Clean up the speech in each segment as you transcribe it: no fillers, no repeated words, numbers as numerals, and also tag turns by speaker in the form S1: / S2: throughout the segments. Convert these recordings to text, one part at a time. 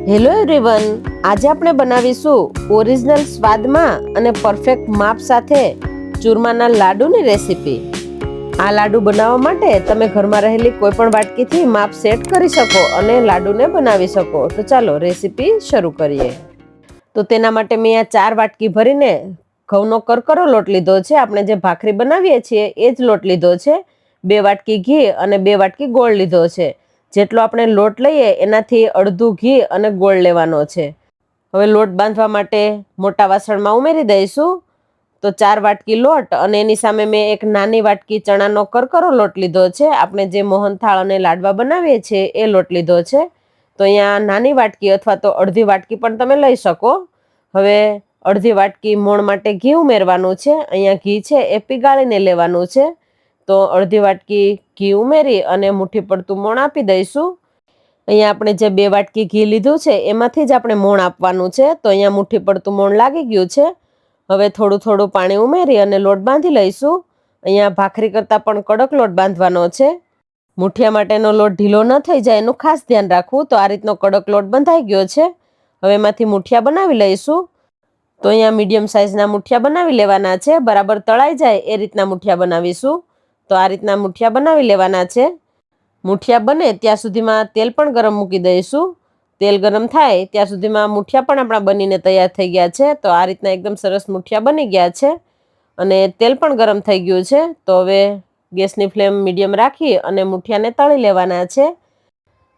S1: Hello everyone, આજે આપણે બનાવીશું ઓરિજિનલ સ્વાદમાં અને પરફેક્ટ માપ સાથે ચૂરમાના લાડુની રેસીપી। આ લાડુ બનાવવા માટે તમે ઘરમાં રહેલી કોઈ પણ વાટકીથી માપ સેટ કરી શકો અને લાડુને બનાવી શકો। તો ચાલો રેસીપી શરૂ કરીએ। તો તેના માટે મેં આ 4 વાટકી ભરીને ઘઉંનો કરકરો લોટ લીધો છે। આપણે જે ભાખરી બનાવીએ છીએ એ જ લોટ લીધો છે। 2 વાટકી ઘી અને 2 વાટકી ગોળ લીધો છે। જેટલો આપણે લોટ લઈએ એનાથી અડધું ઘી અને ગોળ લેવાનો છે। હવે લોટ બાંધવા માટે મોટા વાસણમાં ઉમેરી દઈશું। તો 4 વાટકી લોટ અને એની સામે મેં એક નાની વાટકી ચણાનો કરકરો લોટ લીધો છે। આપણે જે મોહનથાળ અને લાડવા બનાવીએ છીએ એ લોટ લીધો છે। તો અહીંયા નાની વાટકી અથવા તો અડધી વાટકી પણ તમે લઈ શકો। હવે અડધી વાટકી મોણ માટે ઘી ઉમેરવાનું છે। અહીંયા ઘી છે એ પીગાળીને લેવાનું છે। તો અડધી વાટકી ઘી ઉમેરી અને મુઠ્ઠી પડતું મોણ આપી દઈશું। અહીંયા આપણે જે 2 વાટકી ઘી લીધું છે એમાંથી જ આપણે મોણ આપવાનું છે। તો અહીંયા મુઠ્ઠી પડતું મોણ લાગી ગયું છે। હવે થોડું થોડું પાણી ઉમેરી અને લોટ બાંધી લઈશું। અહીંયા ભાખરી કરતાં પણ કડક લોટ બાંધવાનો છે। મુઠિયા માટેનો લોટ ઢીલો ન થઈ જાય એનું ખાસ ધ્યાન રાખવું। તો આ રીતનો કડક લોટ બંધાઈ ગયો છે। હવે એમાંથી મુઠિયા બનાવી લઈશું। તો અહીંયા મીડિયમ સાઇઝના મુઠિયા બનાવી લેવાના છે। બરાબર તળાઈ જાય એ રીતના મુઠિયા બનાવીશું। તો આ રીતના મુઠિયા બનાવી લેવાના છે। મુઠિયા બને ત્યાં સુધીમાં તેલ પણ ગરમ મૂકી દઈશું। તેલ ગરમ થાય ત્યાં સુધીમાં મુઠિયા પણ આપણા બનીને તૈયાર થઈ ગયા છે। તો આ રીતના એકદમ સરસ મુઠિયા બની ગયા છે અને તેલ પણ ગરમ થઈ ગયું છે। તો હવે ગેસની ફ્લેમ મીડિયમ રાખી અને મુઠિયાને તળી લેવાના છે।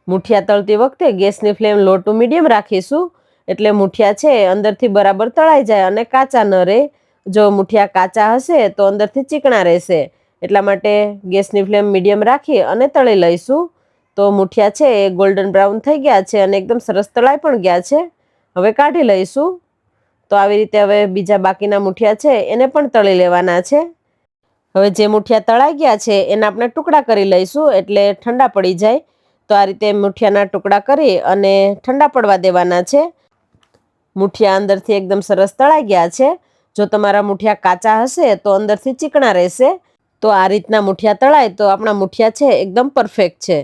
S1: મુઠિયા તળતી વખતે ગેસની ફ્લેમ લો ટુ મીડિયમ રાખીશું। એટલે મુઠિયા છે અંદરથી બરાબર તળાઈ જાય અને કાચા ન રહે। જો મુઠિયા કાચા હશે તો અંદરથી ચીકણા રહેશે। એટલા માટે ગેસની ફ્લેમ મીડિયમ રાખી અને તળી લઈશું। તો મુઠિયા છે એ ગોલ્ડન બ્રાઉન થઈ ગયા છે અને એકદમ સરસ તળાઈ પણ ગયા છે। હવે કાઢી લઈશું। તો આવી રીતે હવે બીજા બાકીના મુઠિયા છે એને પણ તળી લેવાના છે। હવે જે મુઠિયા તળાઈ ગયા છે એના આપણે ટુકડા કરી લઈશું એટલે ઠંડા પડી જાય। તો આ રીતે મુઠિયાના ટુકડા કરી અને ઠંડા પડવા દેવાના છે। મુઠિયા અંદરથી એકદમ સરસ તળાઈ ગયા છે। જો તમારા મુઠિયા કાચા હશે તો અંદરથી ચીકણા રહેશે। તો આ રીતના મુઠિયા તળાય તો આપણા મુઠિયા છે એકદમ પરફેક્ટ છે।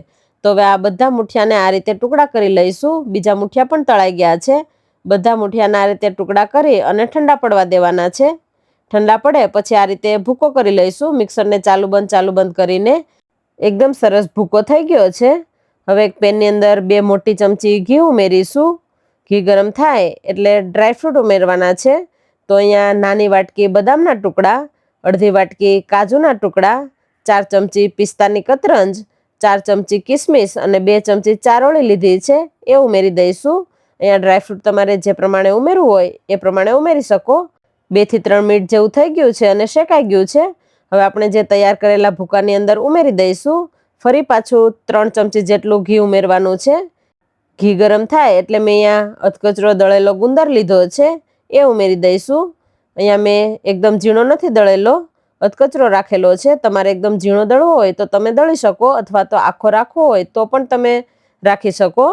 S1: તો હવે આ બધા મુઠિયાને આ રીતે ટુકડા કરી લઈશું। બીજા મુઠિયા પણ તળાઈ ગયા છે। બધા મુઠિયાના આ રીતે ટુકડા કરી અને ઠંડા પડવા દેવાના છે। ઠંડા પડે પછી આ રીતે ભૂકો કરી લઈશું। મિક્સરને ચાલુ બંધ કરીને એકદમ સરસ ભૂકો થઈ ગયો છે। હવે એક પેનની અંદર 2 મોટી ચમચી ઘી ઉમેરીશું। ઘી ગરમ થાય એટલે ડ્રાયફ્રૂટ ઉમેરવાના છે। તો અહીંયા નાની વાટકી બદામના ટુકડા, અડધી વાટકી કાજુના ટુકડા, 4 ચમચી પિસ્તાની કતરંજ, 4 ચમચી કિસમિસ અને 2 ચમચી ચારોળી લીધી છે એ ઉમેરી દઈશું। અહીંયા ડ્રાયફ્રૂટ તમારે જે પ્રમાણે ઉમેરવું હોય એ પ્રમાણે ઉમેરી શકો। 2 થી 3 મિનિટ જેવું થઈ ગયું છે અને શેકાઈ ગયું છે। હવે આપણે જે તૈયાર કરેલા ભૂકાની અંદર ઉમેરી દઈશું। ફરી પાછું 3 ચમચી જેટલું ઘી ઉમેરવાનું છે। ઘી ગરમ થાય એટલે મેં અહીંયા અધકચરો દળેલો ગુંદર લીધો છે એ ઉમેરી દઈશું। અહીંયા મેં એકદમ ઝીણો નથી દળેલો, અધકચરો રાખેલો છે। તમારે એકદમ ઝીણો દળવો હોય તો તમે દળી શકો અથવા તો આખો રાખવો હોય તો પણ તમે રાખી શકો।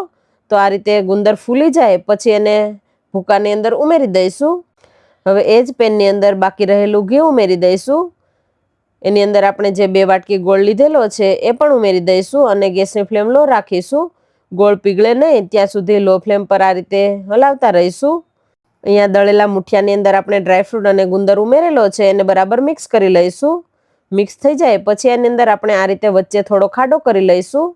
S1: તો આ રીતે ગુંદર ફૂલી જાય પછી એને ભૂકાની અંદર ઉમેરી દઈશું। હવે એ જ પેનની અંદર બાકી રહેલું ઘી ઉમેરી દઈશું। એની અંદર આપણે જે 2 વાટકી ગોળ લીધેલો છે એ પણ ઉમેરી દઈશું અને ગેસની ફ્લેમ લો રાખીશું। ગોળ પીગળે નહીં ત્યાં સુધી લો ફ્લેમ પર આ રીતે હલાવતા રહીશું। અહીંયા દળેલા મુઠિયાની અંદર આપણે ડ્રાયફ્રૂટ અને ગુંદર ઉમેરેલો છે એને બરાબર મિક્સ કરી લઈશું। મિક્સ થઈ જાય પછી એની અંદર આપણે આ રીતે વચ્ચે થોડો ખાડો કરી લઈશું।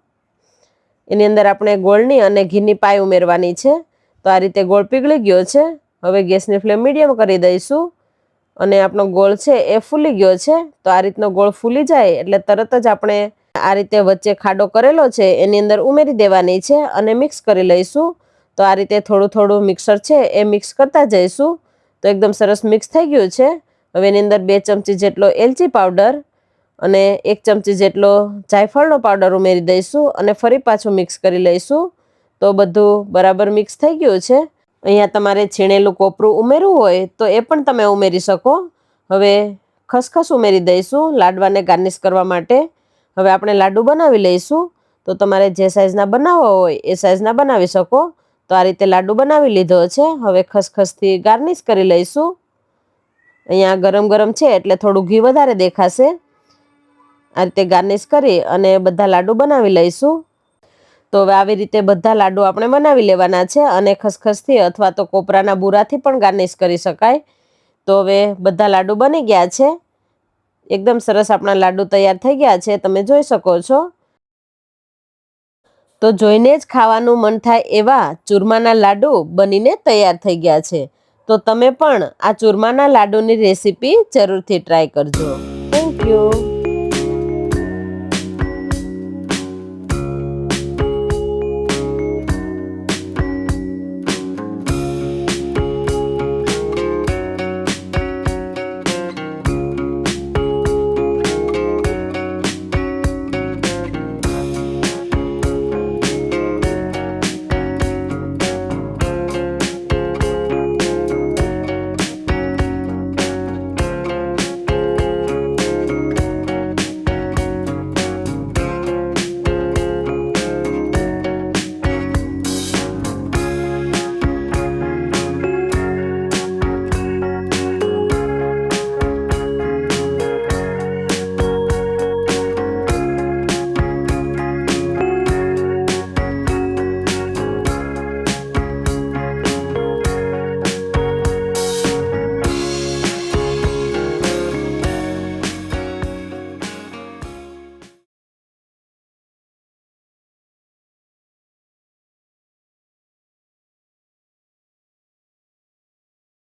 S1: એની અંદર આપણે ગોળની અને ઘીની પાય ઉમેરવાની છે। તો આ રીતે ગોળ પીગળી ગયો છે। હવે ગેસની ફ્લેમ મીડિયમ કરી દઈશું અને આપણો ગોળ છે એ ફૂલી ગયો છે। તો આ રીતનો ગોળ ફૂલી જાય એટલે તરત જ આપણે આ રીતે વચ્ચે ખાડો કરેલો છે એની અંદર ઉમેરી દેવાની છે અને મિક્સ કરી લઈશું। તો આ રીતે થોડું થોડું મિક્સર છે એ મિક્સ કરતા જઈશું। તો એકદમ સરસ મિક્સ થઈ ગયું છે। હવે એની અંદર 2 ચમચી જેટલો એલચી પાવડર અને 1 ચમચી જેટલો જાયફળનો પાવડર ઉમેરી દઈશું અને ફરી પાછું મિક્સ કરી લઈશું। તો બધું બરાબર મિક્સ થઈ ગયું છે। અહીંયા તમારે છીણેલું કોપરું ઉમેરવું હોય તો એ પણ તમે ઉમેરી શકો। હવે ખસખસ ઉમેરી દઈશું લાડવાને ગાર્નિશ કરવા માટે। હવે આપણે લાડુ બનાવી લઈશું। તો તમારે જે સાઇઝના બનાવવા હોય એ સાઇઝના બનાવી શકો। તો આ રીતે લાડુ બનાવી લીધો છે। હવે ખસખસથી ગાર્નિશ કરી લઈશું। અહીંયા ગરમ ગરમ છે એટલે થોડું ઘી વધારે દેખાશે। આ રીતે ગાર્નિશ કરી અને બધા લાડુ બનાવી લઈશું। તો હવે આવી રીતે બધા લાડુ આપણે બનાવી લેવાના છે અને ખસખસથી અથવા તો કોપરાના બુરાથી પણ ગાર્નિશ કરી શકાય. તો હવે બધા લાડુ બની ગયા છે. એકદમ સરસ આપણા લાડુ તૈયાર થઈ ગયા છે, તમે જોઈ શકો છો. તો જોઈને જ ખાવાનું મન થાય એવા ચૂરમાના લાડુ બનીને તૈયાર થઈ ગયા છે. તો તમે પણ આ ચૂરમાના લાડુની રેસીપી જરૂરથી ટ્રાય કરજો. Thank you.